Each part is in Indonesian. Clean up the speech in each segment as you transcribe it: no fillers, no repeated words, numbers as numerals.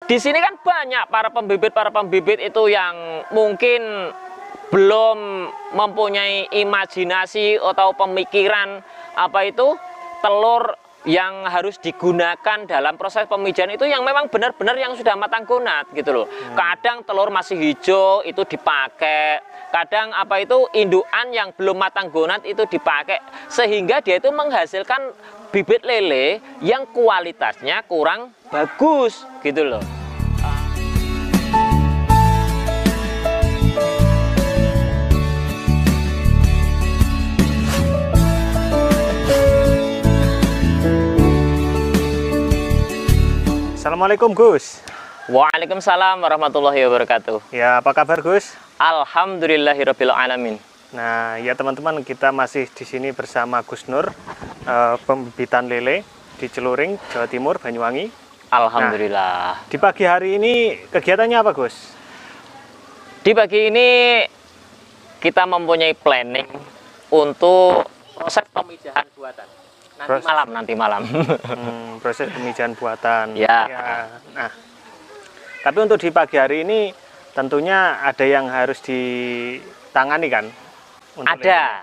di sini kan banyak para pembibit itu yang mungkin belum mempunyai imajinasi atau pemikiran apa itu telur yang harus digunakan dalam proses pemijahan itu yang memang benar-benar yang sudah matang gonat gitu loh. Kadang telur masih hijau itu dipakai, kadang apa itu indukan yang belum matang gonat itu dipakai, sehingga dia itu menghasilkan bibit lele yang kualitasnya kurang bagus gitu loh. Assalamualaikum Gus. Waalaikumsalam warahmatullahi wabarakatuh. Ya, apa kabar Gus? Alhamdulillahirabbil alamin. Nah, ya teman-teman, kita masih di sini bersama Gus Nur, pembibitan lele di Celuring, Jawa Timur, Banyuwangi. Alhamdulillah. Nah, di pagi hari ini kegiatannya apa Gus? Di pagi ini kita mempunyai planning untuk proses pemijahan buatan. Nanti malam. Proses pemijahan buatan. Ya. Nah, tapi untuk di pagi hari ini tentunya ada yang harus ditangani kan? Ada.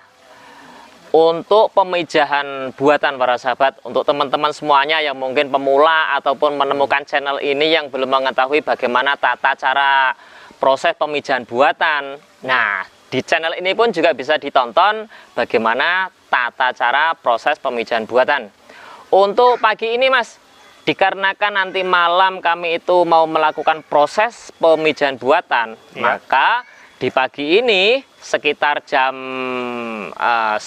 Untuk pemijahan buatan para sahabat, untuk teman-teman semuanya yang mungkin pemula ataupun menemukan channel ini yang belum mengetahui bagaimana tata cara proses pemijahan buatan. Nah, di channel ini pun juga bisa ditonton bagaimana tata cara proses pemijahan buatan. Untuk pagi ini Mas, dikarenakan nanti malam kami itu mau melakukan proses pemijahan buatan, maka di pagi ini sekitar jam 10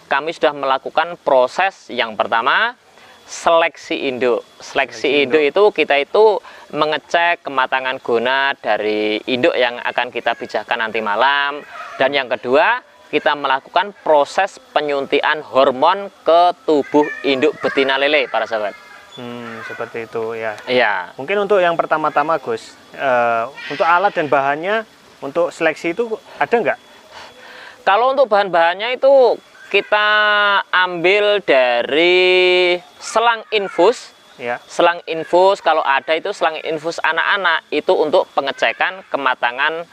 kami sudah melakukan proses yang pertama, seleksi induk. Seleksi induk itu kita itu mengecek kematangan gonat dari induk yang akan kita pijahkan nanti malam. Dan yang kedua, kita melakukan proses penyuntikan hormon ke tubuh induk betina lele para sahabat. Seperti itu ya. Iya. Mungkin untuk yang pertama-tama Gus, untuk alat dan bahannya untuk seleksi itu ada nggak? Kalau untuk bahan-bahannya itu kita ambil dari selang infus. Ya. Selang infus, kalau ada itu selang infus anak-anak itu untuk pengecekan kematangan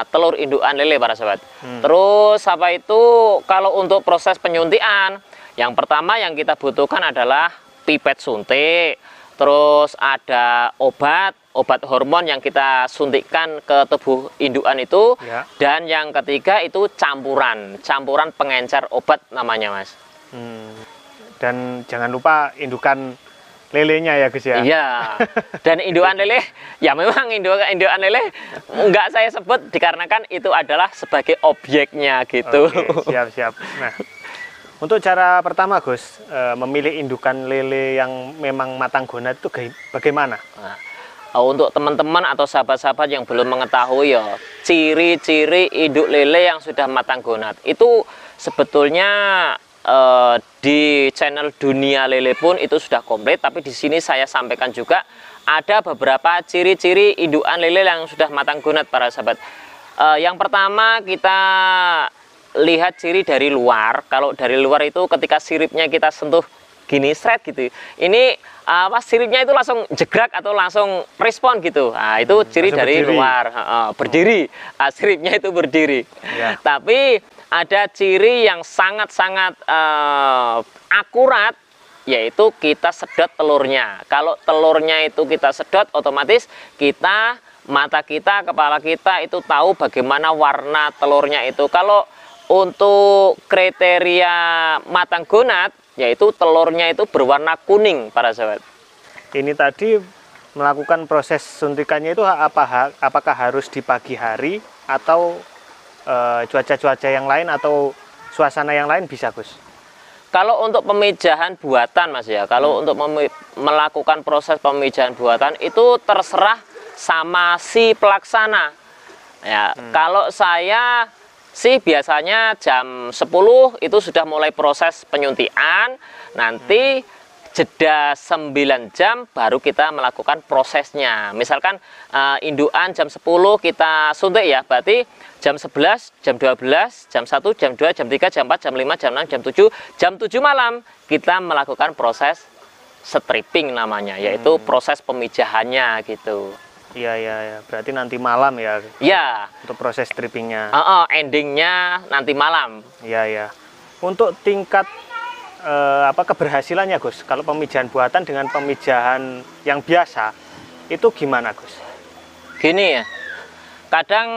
telur indukan lele para sahabat. Terus apa itu kalau untuk proses penyuntikan, yang pertama yang kita butuhkan adalah pipet suntik. Terus ada obat hormon yang kita suntikkan ke tubuh indukan itu. Ya. Dan yang ketiga itu campuran pengencer obat namanya Mas. Dan jangan lupa indukan lelenya ya Gus ya. Iya. Dan indukan lele, ya memang indukan lele enggak saya sebut dikarenakan itu adalah sebagai objeknya gitu. Oke, siap. Nah, untuk cara pertama Gus, memilih indukan lele yang memang matang gonat itu bagaimana? Nah, untuk teman-teman atau sahabat-sahabat yang belum mengetahui ya, ciri-ciri induk lele yang sudah matang gonat itu sebetulnya di channel Dunia Lele pun itu sudah komplit, tapi di sini saya sampaikan juga ada beberapa ciri-ciri indukan lele yang sudah matang gonat para sahabat. Yang pertama kita lihat ciri dari luar. Kalau dari luar itu ketika siripnya kita sentuh gini seret gitu, ini pas siripnya itu langsung jegrak atau langsung respon gitu. Nah, itu ciri dari berdiri. Luar berdiri, siripnya itu berdiri. Ya. Tapi ada ciri yang sangat-sangat akurat, yaitu kita sedot telurnya. Kalau telurnya itu kita sedot, otomatis mata kita, kepala kita itu tahu bagaimana warna telurnya itu. Kalau untuk kriteria matang gonat, yaitu telurnya itu berwarna kuning para sahabat. Ini tadi melakukan proses suntikannya itu apakah harus di pagi hari atau cuaca-cuaca yang lain atau suasana yang lain bisa Gus? Kalau untuk pemijahan buatan Mas ya, kalau untuk melakukan proses pemijahan buatan itu terserah sama si pelaksana. Ya, kalau saya sih biasanya jam 10 itu sudah mulai proses penyuntikan, nanti jeda 9 jam baru kita melakukan prosesnya. Misalkan indukan jam 10 kita suntik ya, berarti jam 11, jam 12, jam 1, jam 2, jam 3, jam 4, jam 5, jam 6, jam 7 malam kita melakukan proses stripping namanya, yaitu proses pemijahannya gitu. Iya, iya, ya. Berarti nanti malam ya? Ya. Untuk proses strippingnya. Endingnya nanti malam. Iya, ya. Untuk tingkat keberhasilannya, Gus? Kalau pemijahan buatan dengan pemijahan yang biasa, itu gimana, Gus? Gini ya, kadang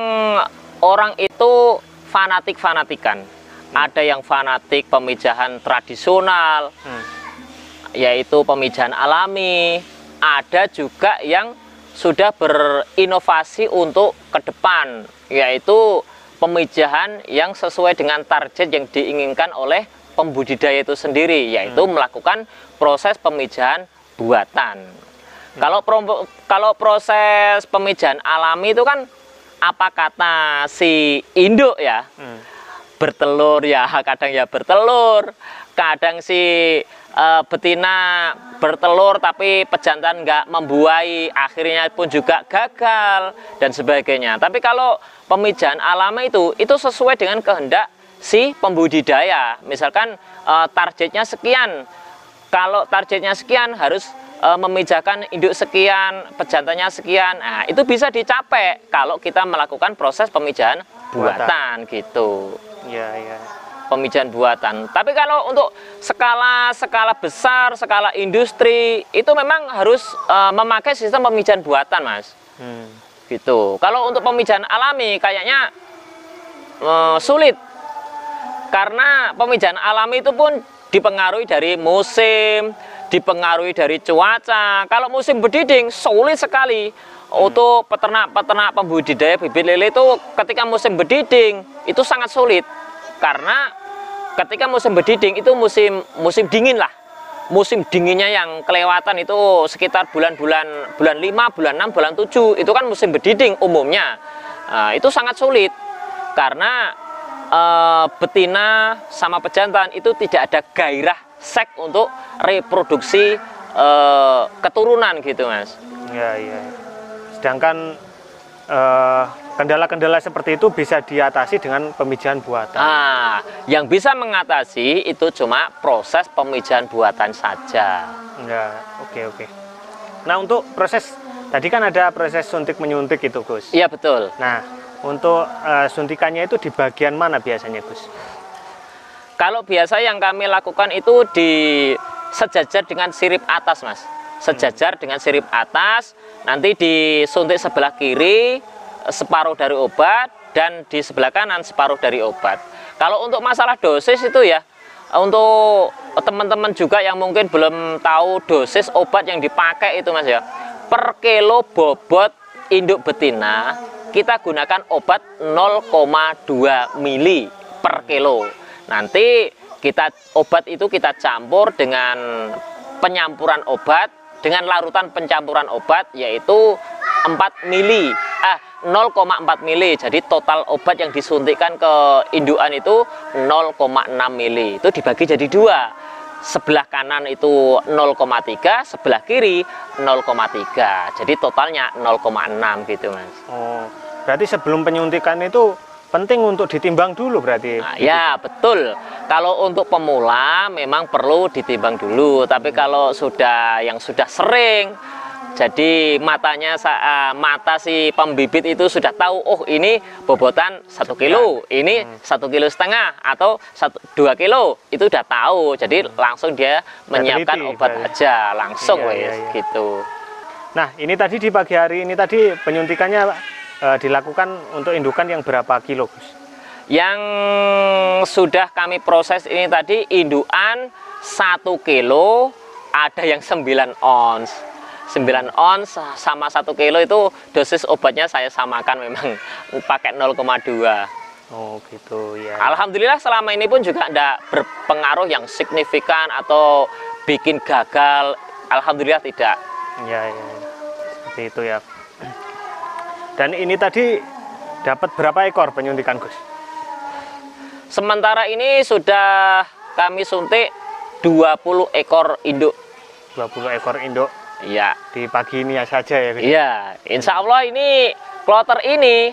orang itu fanatik-fanatikan. Ada yang fanatik pemijahan tradisional, yaitu pemijahan alami. Ada juga yang sudah berinovasi untuk ke depan, yaitu pemijahan yang sesuai dengan target yang diinginkan oleh pembudidaya itu sendiri, yaitu melakukan proses pemijahan buatan. Kalau proses pemijahan alami itu kan apa kata si induk ya, bertelur ya, kadang ya bertelur, kadang si betina bertelur tapi pejantan nggak membuai, akhirnya pun juga gagal dan sebagainya. Tapi kalau pemijahan alami itu sesuai dengan kehendak si pembudidaya. Misalkan targetnya sekian, kalau targetnya sekian harus memijahkan induk sekian, pejantannya sekian. Nah, itu bisa dicapai kalau kita melakukan proses pemijahan buatan gitu. Iya, iya. Pemijahan buatan. Tapi kalau untuk skala besar, skala industri, itu memang harus memakai sistem pemijahan buatan, Mas. Gitu. Kalau untuk pemijahan alami kayaknya sulit. Karena pemijahan alami itu pun dipengaruhi dari musim, dipengaruhi dari cuaca. Kalau musim berdiding sulit sekali untuk peternak-peternak pembudidaya bibit lele itu ketika musim berdiding itu sangat sulit. Karena ketika musim berdiding itu musim dingin lah. Musim dinginnya yang kelewatan itu sekitar bulan 5, bulan 6, bulan 7. Itu kan musim berdiding umumnya. Itu sangat sulit. Karena betina sama pejantan itu tidak ada gairah seks untuk reproduksi keturunan gitu, Mas. Iya, iya. Sedangkan kendala-kendala seperti itu bisa diatasi dengan pemijahan buatan. Yang bisa mengatasi itu cuma proses pemijahan buatan saja. Ya, oke. Nah, untuk proses tadi kan ada proses suntik menyuntik itu, Gus. Iya, betul. Nah, untuk suntikannya itu di bagian mana biasanya, Gus? Kalau biasa yang kami lakukan itu sejajar dengan sirip atas, Mas. Sejajar dengan sirip atas, nanti disuntik sebelah kiri separuh dari obat dan di sebelah kanan separuh dari obat. Kalau untuk masalah dosis itu ya, untuk teman-teman juga yang mungkin belum tahu dosis obat yang dipakai itu, Mas ya. Per kilo bobot induk betina kita gunakan obat 0,2 mili per kilo. Nanti obat itu kita campur dengan penyampuran obat, dengan larutan pencampuran obat yaitu 0,4 mili. Jadi total obat yang disuntikkan ke indukan itu 0,6 mili. Itu dibagi jadi 2. Sebelah kanan itu 0,3, sebelah kiri 0,3. Jadi totalnya 0,6 gitu, Mas. Oh, berarti sebelum penyuntikan itu penting untuk ditimbang dulu berarti. Ya, betul. Kalau untuk pemula memang perlu ditimbang dulu, tapi kalau yang sudah sering, jadi mata si pembibit itu sudah tahu, oh ini bobotan 1 kilo, ini 1,5 kilo atau 2 kilo, itu udah tahu. Jadi langsung dia menyiapkan obat aja langsung, gitu. Nah, ini tadi di pagi hari ini tadi penyuntikannya dilakukan untuk indukan yang berapa kilo, Gus? Yang sudah kami proses ini tadi indukan 1 kilo, ada yang 9 ons. 9 ons sama 1 kilo itu dosis obatnya saya samakan memang pakai 0,2. Oh gitu ya. Alhamdulillah selama ini pun juga tidak berpengaruh yang signifikan atau bikin gagal. Alhamdulillah tidak. Ya. Seperti itu ya. Dan ini tadi dapat berapa ekor penyuntikan, Gus? Sementara ini sudah kami suntik 20 ekor induk. 20 ekor induk? Iya. Di pagi ini saja ya, Gus? Iya, insya Allah ini kloter ini,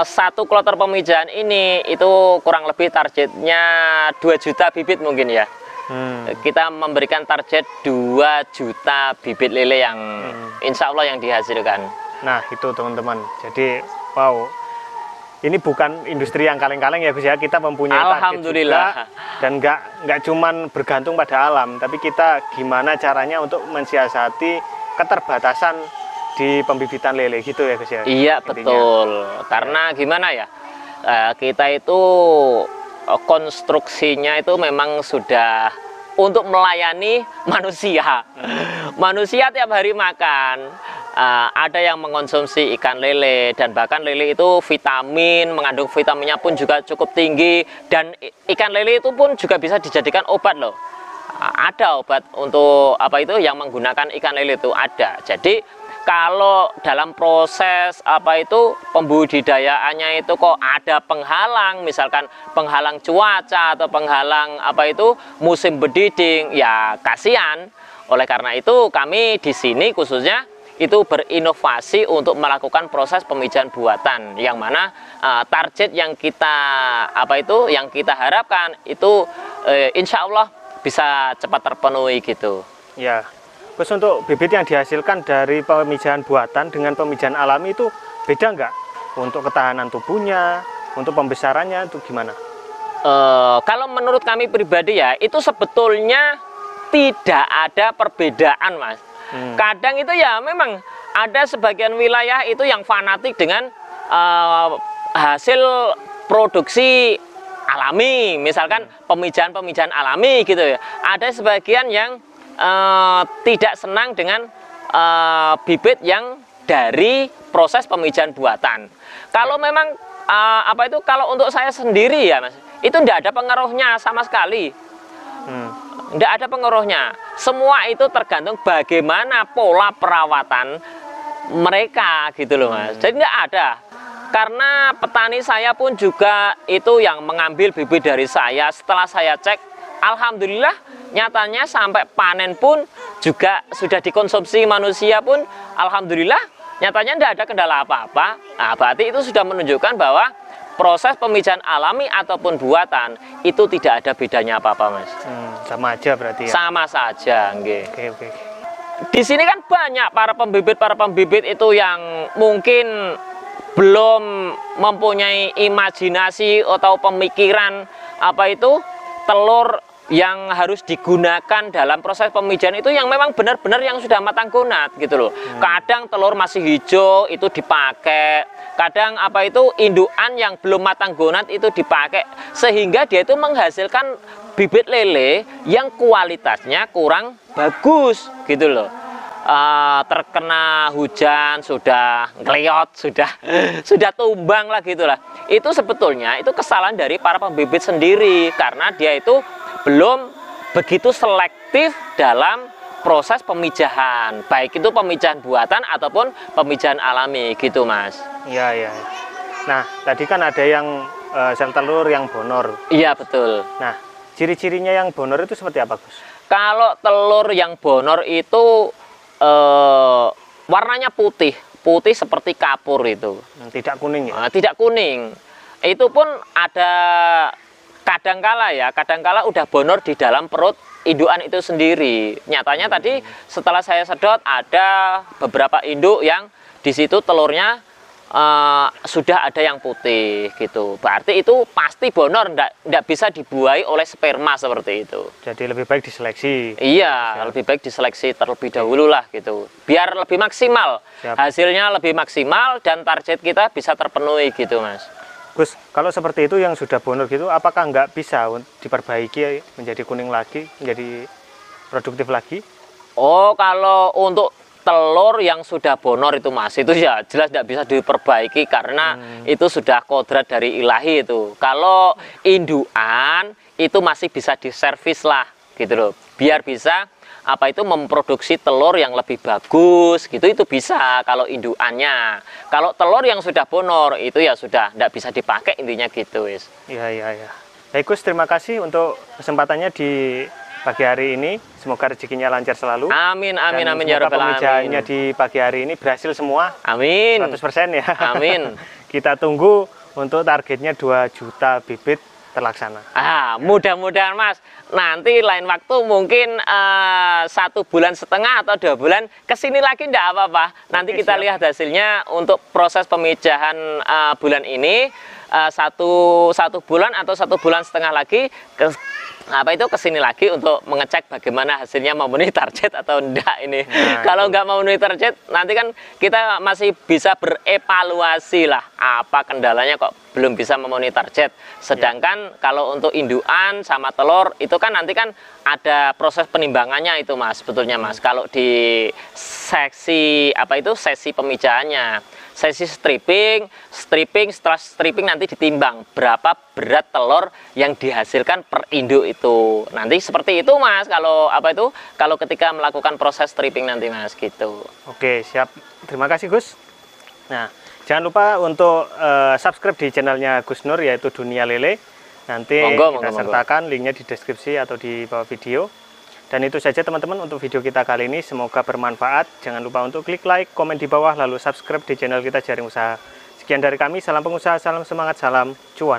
satu kloter pemijahan ini itu kurang lebih targetnya 2 juta bibit mungkin ya. Kita memberikan target 2 juta bibit lele yang insya Allah yang dihasilkan. Nah itu teman-teman, jadi wow, ini bukan industri yang kaleng-kaleng ya Gus ya, kita mempunyai target juga, dan nggak cuman bergantung pada alam, tapi kita gimana caranya untuk mensiasati keterbatasan di pembibitan lele gitu ya Gus ya. Iya intinya. Betul, karena gimana ya, kita itu konstruksinya itu memang sudah untuk melayani manusia. Manusia tiap hari makan, ada yang mengkonsumsi ikan lele, dan bahkan lele itu vitamin, mengandung vitaminnya pun juga cukup tinggi, dan ikan lele itu pun juga bisa dijadikan obat loh. Ada obat untuk apa itu yang menggunakan ikan lele itu ada. Jadi kalau dalam proses apa itu pembudidayaannya itu kok ada penghalang, misalkan penghalang cuaca atau penghalang apa itu musim berdiding, ya kasihan. Oleh karena itu kami di sini khususnya itu berinovasi untuk melakukan proses pemijahan buatan, yang mana target yang kita apa itu yang kita harapkan itu insya Allah bisa cepat terpenuhi gitu. Ya. Terus untuk bibit yang dihasilkan dari pemijahan buatan dengan pemijahan alami itu beda nggak? Untuk ketahanan tubuhnya, untuk pembesarannya itu gimana? Kalau menurut kami pribadi ya, itu sebetulnya tidak ada perbedaan Mas. Kadang itu ya memang ada sebagian wilayah itu yang fanatik dengan hasil produksi alami, misalkan pemijahan alami gitu ya. Ada sebagian yang tidak senang dengan bibit yang dari proses pemijahan buatan. Kalau memang apa itu kalau untuk saya sendiri ya Mas, itu tidak ada pengaruhnya sama sekali. Tidak ada pengaruhnya. Semua itu tergantung bagaimana pola perawatan mereka gitu loh Mas. Jadi tidak ada. Karena petani saya pun juga itu yang mengambil bibit dari saya. Setelah saya cek, alhamdulillah nyatanya sampai panen pun juga sudah dikonsumsi manusia pun alhamdulillah nyatanya tidak ada kendala apa-apa. Nah, berarti itu sudah menunjukkan bahwa proses pemijahan alami ataupun buatan itu tidak ada bedanya apa-apa Mas. Sama aja berarti ya? Sama saja. Oke. Di sini kan banyak para pembibit itu yang mungkin belum mempunyai imajinasi atau pemikiran apa itu telur yang harus digunakan dalam proses pemijahan itu yang memang benar-benar yang sudah matang gonat gitu loh. Kadang telur masih hijau itu dipakai, kadang apa itu indukan yang belum matang gonat itu dipakai, sehingga dia itu menghasilkan bibit lele yang kualitasnya kurang bagus gitu loh. Terkena hujan sudah ngeliot, sudah tumbang lah gitulah. Itu sebetulnya itu kesalahan dari para pembibit sendiri, karena dia itu belum begitu selektif dalam proses pemijahan, baik itu pemijahan buatan ataupun pemijahan alami gitu Mas. Iya. Nah tadi kan ada yang sel telur yang bonor. Iya betul. Nah ciri-cirinya yang bonor itu seperti apa Gus? Kalau telur yang bonor itu warnanya putih seperti kapur itu. Tidak kuning ya? Tidak kuning. Itu pun ada kadangkala udah bonor di dalam perut indukan itu sendiri. Nyatanya tadi setelah saya sedot ada beberapa induk yang di situ telurnya sudah ada yang putih gitu. Berarti itu pasti bonor, ndak bisa dibuai oleh sperma seperti itu. Jadi lebih baik diseleksi. Iya, lebih baik diseleksi terlebih dahulu lah gitu. Biar lebih maksimal. Hasilnya lebih maksimal dan target kita bisa terpenuhi gitu Mas. Gus, kalau seperti itu yang sudah bonor gitu, apakah nggak bisa diperbaiki menjadi kuning lagi, menjadi produktif lagi? Oh, kalau untuk telur yang sudah bonor itu Mas, itu ya jelas tidak bisa diperbaiki karena itu sudah kodrat dari ilahi itu. Kalau indukan itu masih bisa diservis lah gitu loh, biar bisa apa itu memproduksi telur yang lebih bagus gitu, itu bisa kalau indukannya. Kalau telur yang sudah bonor itu ya sudah tidak bisa dipakai intinya gitu wis. Iya. Baik Gus, terima kasih untuk kesempatannya di pagi hari ini. Semoga rezekinya lancar selalu. Amin ya rabbal alamin. Pemijahannya di pagi hari ini berhasil semua. Amin. 100% ya. Amin. Kita tunggu untuk targetnya 2 juta bibit terlaksana. Mudah-mudahan Mas, nanti lain waktu mungkin 1,5 bulan atau 2 bulan kesini lagi enggak apa-apa. Nanti Oke, kita siap. lihat hasilnya untuk proses pemijahan bulan ini. Satu bulan atau 1,5 bulan lagi kesini lagi untuk mengecek bagaimana hasilnya memenuhi target atau enggak ini. Kalau enggak memenuhi target, nanti kan kita masih bisa berevaluasi lah apa kendalanya kok belum bisa memenuhi target. Sedangkan kalau untuk indukan sama telur itu kan nanti kan ada proses penimbangannya itu Mas, sebetulnya Mas. Kalau di sesi pemijahannya. Sesi stripping, setelah stripping nanti ditimbang berapa berat telur yang dihasilkan per induk itu. Nanti seperti itu Mas, kalau kalau ketika melakukan proses stripping nanti Mas gitu. Oke, siap. Terima kasih Gus. Nah, jangan lupa untuk subscribe di channelnya Gus Nur, yaitu Dunia Lele. Nanti kita sertakan linknya di deskripsi atau di bawah video. Dan itu saja teman-teman untuk video kita kali ini, semoga bermanfaat. Jangan lupa untuk klik like, komen di bawah, lalu subscribe di channel kita Jaring Usaha. Sekian dari kami, salam pengusaha, salam semangat, salam cuan.